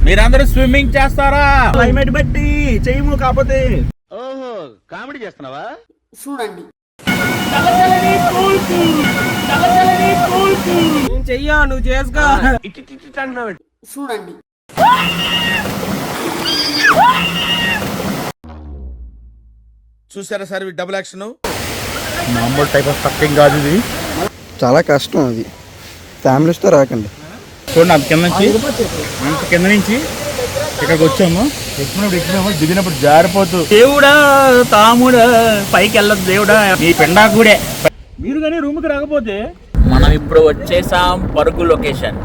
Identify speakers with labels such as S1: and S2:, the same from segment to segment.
S1: మీరందరూ స్విమ్మింగ్ చేస్తారా?
S2: క్లైమేట్ బట్టి చేయము కాకపోతే.
S1: ఓహో, కామెడీ చేస్తున్నావా?
S3: చూడండి.
S2: చెయ్యా నువ్వు చేసుకో.
S3: చూడండి.
S1: చూసారా సార్ డబుల్ యాక్షన్?
S4: మామూలు టైప్ ఆఫ్ సక్కింగ్ కాదు ఇది,
S5: చాలా కష్టం. అది ఫ్యామిలీస్తో రాకండి.
S4: చూడండి అంత కింద నుంచి ఇక్కడికి వచ్చాము. ఎక్కినప్పుడు దిగినప్పుడు జారిపోతూ
S2: దేవుడా తాముడా పైకి వెళ్ళదు దేవుడా
S1: మీ పిండాకుడే.
S4: మీరు కానీ రూమ్కి రాకపోతే.
S1: మనం ఇప్పుడు వచ్చేసాం పరుగు లొకేషన్.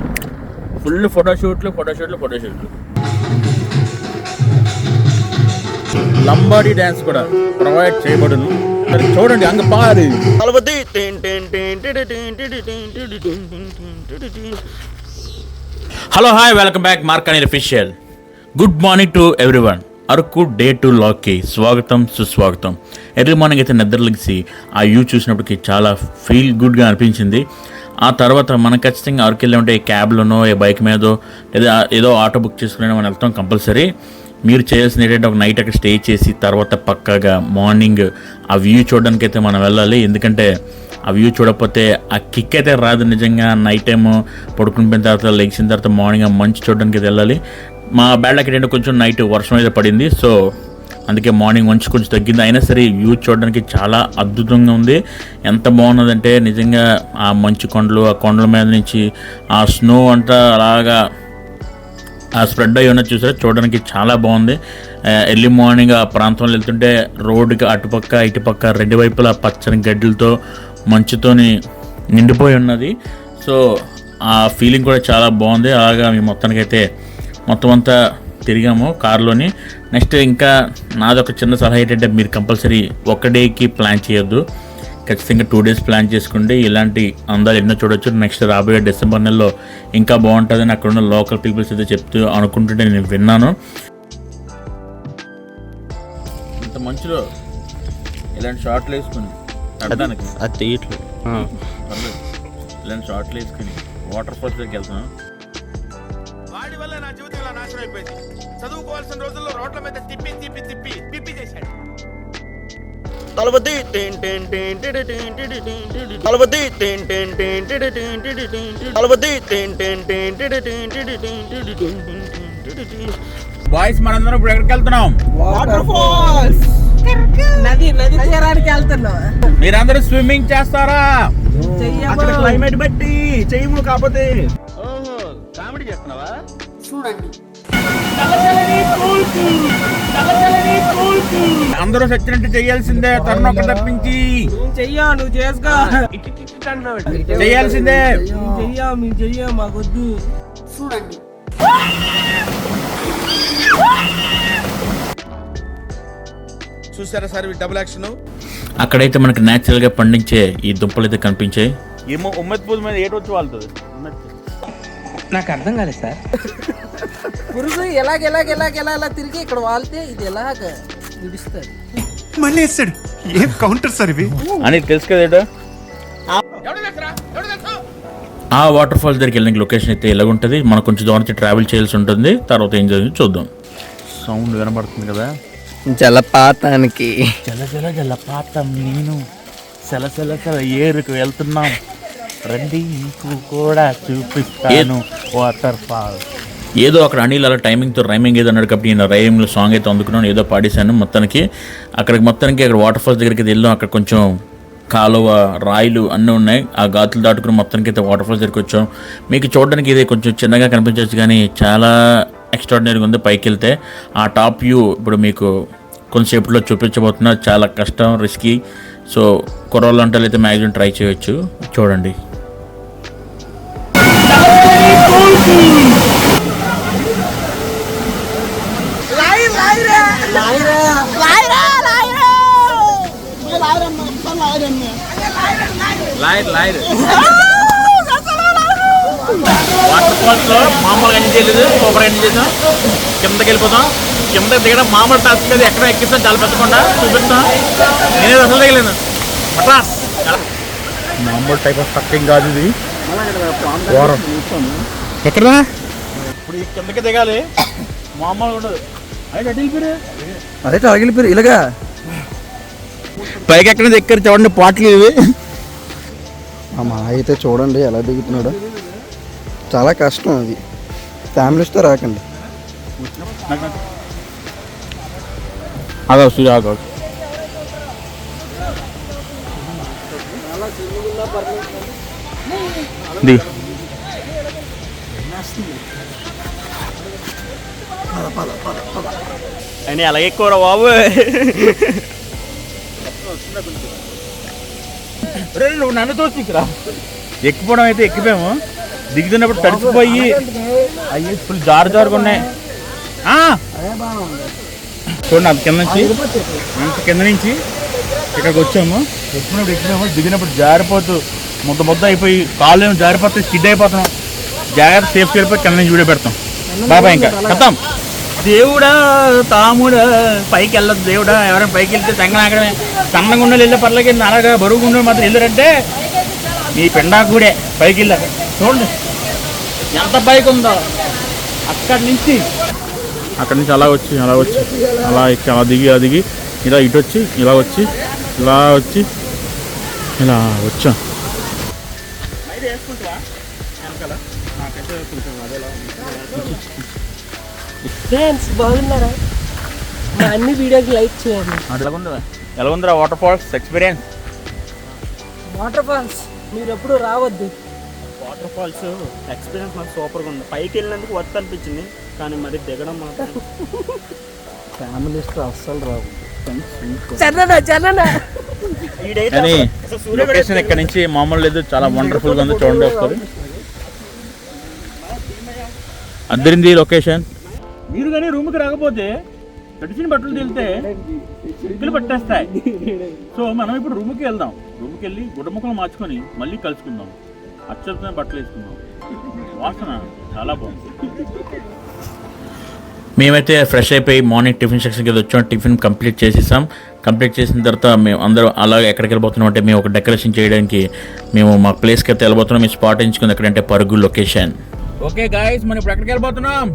S1: ఫుల్ ఫోటోషూట్లు. లంబాడీ డ్యాన్స్ కూడా ప్రొవైడ్ చేయబడును. మరి చూడండి అంగ పారి. హలో హాయ్, వెల్కమ్ బ్యాక్ మార్కానీర్ official. Good morning to everyone. Araku day 2 లాగ్కి స్వాగతం సుస్వాగతం. ఎర్లీ మార్నింగ్ అయితే నిద్రలేసి ఆ వ్యూ చూసినప్పటికీ చాలా ఫీల్ గుడ్గా అనిపించింది. ఆ తర్వాత మనం ఖచ్చితంగా అరకు వెళ్ళి ఉంటే క్యాబ్లోనో ఏ బైక్ మీదో లేదా ఏదో ఆటో బుక్ చేసుకునే మనం వెళ్తాం కంపల్సరీ. మీరు చేయాల్సిన ఏంటంటే ఒక నైట్ అక్కడ స్టే చేసి తర్వాత పక్కాగా మార్నింగ్ ఆ వ్యూ చూడడానికి అయితే మనం వెళ్ళాలి. ఎందుకంటే ఆ వ్యూ చూడకపోతే ఆ కిక్ అయితే రాదు. నిజంగా నైట్ టైం పడుకుని పోయిన తర్వాత లెగ్సిన తర్వాత మార్నింగ్ ఆ మంచు చూడడానికి అయితే వెళ్ళాలి. మా బ్యాడ్ లక్ ఏంటంటే కొంచెం నైట్ వర్షం అయితే పడింది. సో అందుకే మార్నింగ్ మంచు కొంచెం తగ్గింది. అయినా సరే వ్యూ చూడడానికి చాలా అద్భుతంగా ఉంది. ఎంత బాగున్నదంటే నిజంగా ఆ మంచు కొండలు, ఆ కొండల మీద నుంచి ఆ స్నో అంతా అలాగా ఆ స్ప్రెడ్ అయ్యి ఉన్నది చూసారా, చూడడానికి చాలా బాగుంది. ఎర్లీ మార్నింగ్ ఆ ప్రాంతంలో వెళ్తుంటే రోడ్డుకి అటుపక్క ఇటుపక్క రెండు వైపులా పచ్చని గడ్డలతో మంచుతోని నిండిపోయి ఉన్నది. సో ఆ ఫీలింగ్ కూడా చాలా బాగుంది. అలాగా మేము మొత్తానికైతే మొత్తం అంతా తిరిగాము కార్లోని. నెక్స్ట్ ఇంకా నాదొక చిన్న సలహా ఏంటంటే మీరు కంపల్సరీ ఒక డేకి ప్లాన్ చేయొద్దు. ఖచ్చితంగా 2 days ప్లాన్ చేసుకుంటే ఇలాంటి అందాలు ఎన్నో చూడొచ్చు. నెక్స్ట్ రాబోయే డిసెంబర్ నెలలో ఇంకా బాగుంటుందని అక్కడ ఉన్న లోకల్ పీపుల్స్ అయితే చెప్తూ అనుకుంటుంటే నేను విన్నాను. ఇంత మంచులో ఇలాంటి షార్ట్లు వేసుకుని అడ్డానికి ఇలాంటి షార్ట్లు వేసుకుని వాటర్ ఫాల్స్ దగ్గరికి వెళ్తున్నాను.
S6: వాడి వల్ల నా జీవితం ఇలా నాశనం అయిపోయింది. చదువుకోవాల్సిన రోజుల్లో రోడ్ల మీద తిప్పి తిప్పి తిప్పి పిప్పి చేశాడు.
S1: బాయ్స్ మనందరం ఇప్పుడు ఎక్కడికి వెళ్తున్నాం?
S2: Waterfalls. నది తీరానికి వెళ్తున్నాం.
S1: మీరందరూ స్విమ్మింగ్ చేస్తారా?
S2: అక్కడ క్లైమేట్ బట్టి చేయము కాకపోతే.
S1: ఓహో, కామెడీ చేస్తున్నావా?
S3: చూడండి.
S1: అందరూ సచ్చినట్టు చేయాల్సిందే, తరుణొక తప్పించి.
S2: చెయ్యా నువ్వు చేసుకో.
S1: చేయాల్సిందే.
S2: చెయ్యా మాకొద్దు.
S3: చూడండి.
S6: చూసారా సార్ డబుల్ యాక్షన్?
S1: అక్కడైతే మనకి న్యాచురల్గా పండించే ఈ దుంపలు అయితే కనిపించాయి. ఏమో ఉమ్మెత్తి పూజ మీద ఏటి వచ్చి వాళ్తుంది.
S2: నాకు అర్థం కాలేదు సార్. పురుగు ఎలా తిరిగి ఇక్కడ వాళ్తే ఇది ఎలాగ విడిస్తారు.
S7: మళ్ళీ వేస్తాడు. ఏం కౌంటర్ సార్ ఇవి
S1: అని తెలుసు కదా. ఆ వాటర్ ఫాల్స్ దగ్గరికి వెళ్ళిన లొకేషన్ అయితే ఎలాగుంటుంది. మనం కొంచెం దూరం నుంచి ట్రావెల్ చేయాల్సి ఉంటుంది. తర్వాత ఏం జరిగింది చూద్దాం. సౌండ్ వినబడుతుంది కదా,
S5: జలపాతానికి.
S1: జలపాతం. నేను సెల ఏరుకు వెళ్తున్నాం. రండి మీకు కూడా చూపిస్తాను వాటర్ ఫాల్స్. ఏదో అక్కడ అనిల్ అలా టైమింగ్తో రైమింగ్ ఏదో అన్నాడు కాబట్టి నేను రైమింగ్లో సాంగ్ అయితే అందుకున్నాను, ఏదో పాడేశాను. మొత్తానికి అక్కడ వాటర్ ఫాల్స్ దగ్గరికి వెళ్ళాం. అక్కడ కొంచెం కాలువ రాయిలు అన్నీ ఉన్నాయి. ఆ గాతులు దాటుకుని మొత్తానికి అయితే వాటర్ ఫాల్స్ దగ్గరికి వచ్చాం. మీకు చూడడానికి ఇది కొంచెం చిన్నగా కనిపించవచ్చు కానీ చాలా ఎక్స్ట్రాడినరీగా ఉంది. పైకి వెళ్తే ఆ టాప్ వ్యూ ఇప్పుడు మీకు కొంతసేపులో చూపించబోతున్నా. చాలా కష్టం, రిస్కీ. సో కుర్రోళ్ళు అంటే అయితే మ్యాక్సిమం ట్రై చేయొచ్చు. చూడండి. వాటర్ ఫాల్స్ లో మామూలుగా ఎంజాయ్ చేయలేదు, సూపర్ ఎంజాయ్ చేసాం. కిందకి వెళ్ళిపోతాం. కింద దిగడం మామూలు టాస్క్ లేదు. ఎక్కడ ఎక్కిస్తాం చాలా పెద్దకుండా చూపిస్తాం. నేనే అసలు దిగలేను.
S4: మామూలు టైప్ ఆఫ్ సక్కింగ్ కాదు ఇది.
S1: ఇప్పుడు కిందకి దిగాలి.
S4: మామూలుగా ఉండదు. అయితే అటు వెళ్ళిపోయారు.
S5: అదే తాగిలిపోయారు ఇలాగా.
S1: పైకి ఎక్కడ ఎక్కరు చూడండి పాటలు ఇవి.
S5: మా అయితే చూడండి ఎలా దిగుతున్నాడో. చాలా కష్టం అది, ఫ్యామిలీస్తో రాకండి.
S1: ఆగా సూర్య ఆగా ది
S4: అని అలాగే ఎక్కువ బాబు. నువ్వు నన్ను తోసిరా. ఎక్కిపోవడం అయితే ఎక్కిపోయాము, దిగుతున్నప్పుడు తడిసిపోయి అయ్యి ఫుల్ జారుగా ఉన్నాయి. చూడండి అది కింద నుంచి, అంత కింద నుంచి ఇక్కడికి వచ్చాము. ఎక్కిపోయాము, దిగినప్పుడు జారిపోతూ ముద్ద అయిపోయి కాళ్ళు ఏమో జారిపోతే స్కిడ్ అయిపోతున్నాం. జాగ్రత్త సేఫ్టీ వెళ్ళిపోయి కింద నుంచి వీడియో పెడతాం. బాబాయ్ ఇంకా కథం. దేవుడా తాముడా పైకి వెళ్ళదు దేవుడా. ఎవరైనా పైకి వెళ్తే సంగనాకడమే. సన్నగా ఉండాలి వెళ్ళే పర్లేకి, అలాగా బరువుగా ఉండే మాత్రం వెళ్ళారంటే మీ పెండాకుడే పైకి వెళ్ళారు. చూడండి ఎంత పైకి ఉందో. అక్కడి నుంచి అలా వచ్చి అలా ఎక్కి అలా దిగి ఇలా ఇటు వచ్చి ఇలా వచ్చి ఇలా వచ్చాం.
S2: ఫ్రెండ్స్ బాగున్నారా? మా అన్ని వీడియోకి లైక్ చేయండి.
S4: ఎలా ఉందిరా waterfalls experience?
S2: Waterfalls మీరు ఎప్పుడు రావద్దు.
S8: వాటర్ ఫాల్స్ ఎక్స్పీరియన్స్ మాకు సూపర్గా ఉంది. పైకి వెళ్ళినందుకు వర్త్ అనిపించింది, కానీ మరి దిగడం మాత్రం
S5: ఫ్యామిలీస్తో అస్సలు రావు.
S4: కానీ లొకేషన్ ఇక్కడ నుంచి మామూలు లేదు, చాలా వండర్ఫుల్గా ఉంది. చూడండి ఒకసారి అద్దరింది లొకేషన్. మీరు కానీ రూమ్కి రాకపోతే తడిసిన బట్టలు తెలితే సిక్కులు పట్టేస్తాయి. సో మనం ఇప్పుడు రూమ్కి వెళ్దాం. రూమ్కి వెళ్ళి గుడ్డముక్కలు మార్చుకొని మళ్ళీ కలుసుకుందాం. అత్యద్భుతమైన బట్టలు వేసుకుందాం. వాసన చాలా బాగుంది.
S1: మేమైతే ఫ్రెష్ అయిపోయి మార్నింగ్ టిఫిన్ సెక్షన్కి వచ్చాం. టిఫిన్ కంప్లీట్ చేసేసాం. కంప్లీట్ చేసిన తర్వాత మేము అందరూ అలాగే ఎక్కడికి వెళ్ళిపోతున్నాం అంటే, మేము ఒక డెకరేషన్ చేయడానికి మేము మా ప్లేస్కి అయితే వెళ్ళిపోతున్నాం. మేము స్పాట్ ఎంచుకుంది ఎక్కడంటే పరుగు లొకేషన్.
S4: ఓకే గాయస్, మనం ఇప్పుడు ఎక్కడికి వెళ్ళిపోతున్నాం?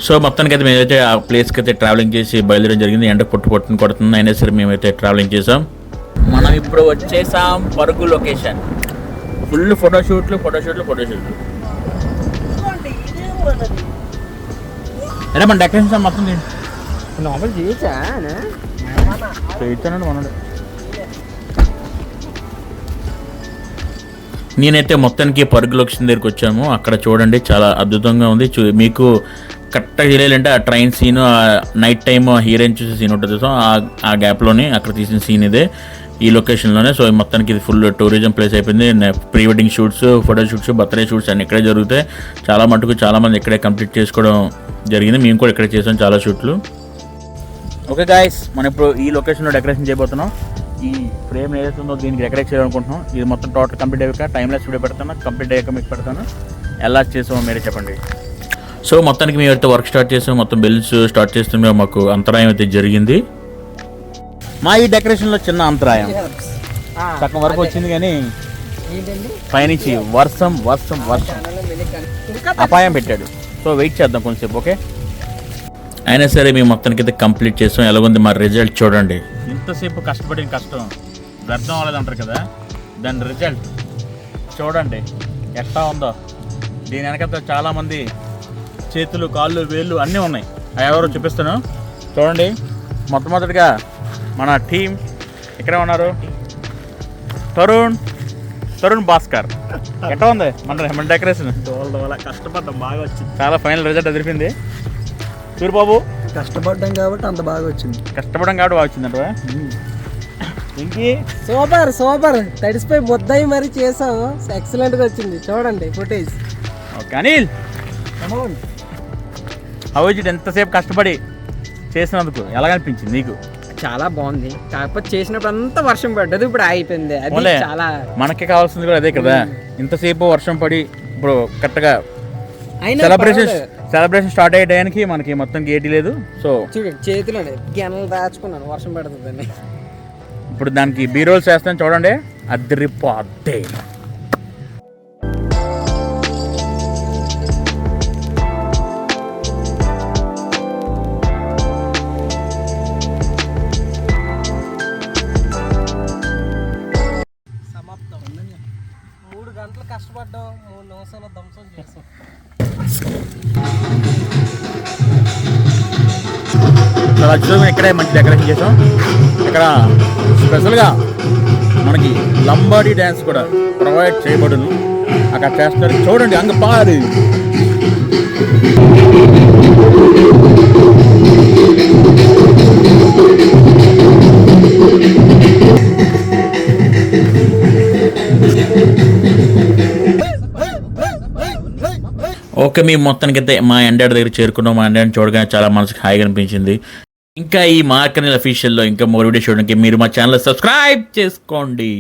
S1: సో మొత్తానికి అయితే మేమైతే ఆ ప్లేస్కి అయితే ట్రావెలింగ్ చేసి బయలుదేరడం జరిగింది. ఎండ పొట్టుని కొడుతుంది, అయినా సరే మేమైతే ట్రావెలింగ్ చేసాం. మనం ఇప్పుడు వచ్చేసాం పరుగు లొకేషన్. ఫుల్ ఫోటోషూట్లు.
S4: అరే మన డెకరేషన్ మొత్తం
S2: లోపల చేయొచ్చానండి
S4: మనడు.
S1: నేనైతే మొత్తానికి పరుగు లొకేషన్ దగ్గరికి వచ్చాము. అక్కడ చూడండి చాలా అద్భుతంగా ఉంది. మీకు కరెక్ట్గా తెలియాలంటే ఆ train scene, night time heroine చూసే సీన్ ఉంటుంది. సో ఆ గ్యాప్లోనే అక్కడ తీసిన సీన్ ఇదే, ఈ లొకేషన్లోనే. సో మొత్తానికి ఇది ఫుల్ టూరిజం ప్లేస్ అయిపోయింది. Pre wedding shoots, photo shoots, birthday shoots అన్నీ ఇక్కడే జరుగుతాయి. చాలామంది ఇక్కడే కంప్లీట్ చేసుకోవడం జరిగింది. మేము కూడా ఇక్కడే చేసాం చాలా షూట్లు.
S4: ఓకే గాయస్, మనం ఇప్పుడు ఈ లొకేషన్లో డెకరేషన్ చేయబోతున్నాం. ఈ ఫ్రేమ్ ఏదైతే ఉందో దీనికి డెకరేట్ చేయాలనుకుంటున్నాం. ఇది మొత్తం టోటల్ కంప్లీట్ అయ్యాక టైమ్లెస్ వీడియో పెడతాను. కంప్లీట్ అయ్యాక మీకు పెడతాను. ఎలా చేసామో మీరే చెప్పండి.
S1: సో మొత్తానికి మేము అయితే వర్క్ స్టార్ట్ చేసాం. మొత్తం బిల్స్ స్టార్ట్ చేస్తుంటే మాకు అంతరాయం అయితే జరిగింది.
S4: మా ఈ డెకరేషన్లో చిన్న అంతరాయం సగం వరకు వచ్చింది, కానీ పైనుంచి వర్షం అపాయం పెట్టాడు. సో వెయిట్ చేద్దాం కొంచెంసేపు. ఓకే,
S1: అయినా సరే మేము మొత్తానికి అయితే కంప్లీట్ చేసాం. ఎలాగుంది మా రిజల్ట్ చూడండి.
S4: ఇంతసేపు కష్టపడిన కష్టం వ్యర్థం అవ్వలేదంటారు కదా, దాని రిజల్ట్ చూడండి ఎట్లా ఉందో. దీని వెనక చాలామంది చేతులు, కాళ్ళు, వేళ్ళు అన్నీ ఉన్నాయి. అవి ఎవరో చూపిస్తాను చూడండి. మొట్టమొదటిగా మన టీం ఇక్కడే ఉన్నారు. తరుణ్ భాస్కర్. ఎట్లా ఉంది మన డెకరేషన్?
S8: కష్టపడ్డాం, బాగా వచ్చింది.
S4: చాలా ఫైనల్ రిజల్ట్ ఎదిరిపింది. సూర్యబాబు
S5: కష్టపడ్డాం కాబట్టి అంత బాగా వచ్చింది.
S4: బాగా వచ్చిందంట. ఇంకి
S2: సూపర్ తడిసిపోయి ముద్దయి మరి చేసాం. ఎక్సలెంట్ గా వచ్చింది. చూడండి ఫుటేజ్.
S4: ఓకే అనిల్, హౌజ్ ఎంతసేపు కష్టపడి చేసినందుకు ఎలాగనిపించింది నీకు?
S2: చాలా బాగుంది. కాకపోతే చేసినప్పుడు అంతా వర్షం పడ్డది, ఇప్పుడు అయిపోయింది. అది చాలా
S4: మనకి కావాల్సింది కూడా అదే కదా. ఇంతసేపు వర్షం పడి ఇప్పుడు కరెక్ట్గా సెలబ్రేషన్ స్టార్ట్ అయ్యే టైంకి మనకి మొత్తం గేట్ లేదు. సో
S2: చూడండి చేతిలోనే గెనలు దాచుకున్నాను, వర్షం పడుతుందని.
S4: ఇప్పుడు దానికి బీరోల్స్ వేస్తాను చూడండి, అద్దరిపోద్దే.
S2: గంటలు కష్టపడ్డాం, 3 నిమిషాలు ధ్వంసం చేసాం.
S1: చాలా అద్భుతంగా ఇక్కడే మంచి డెకరేషన్ చేసాం. ఇక్కడ స్పెషల్గా మనకి లంబాడీ డ్యాన్స్ కూడా ప్రొవైడ్ చేయబడును. అక్కడ చేస్తారు చూడండి, అంగపారి. ఓకే, మేము మొత్తానికైతే మా ఎండాడి దగ్గర చేరుకున్నాం. మా ఎండాడిని చూడగానే చాలా మనసుకి హాయిగా అనిపించింది. ఇంకా ఈ మార్కనీల్ అఫీషియల్లో ఇంకా మోర్ వీడియో చూడడానికి మీరు మా ఛానల్ సబ్స్క్రైబ్ చేసుకోండి.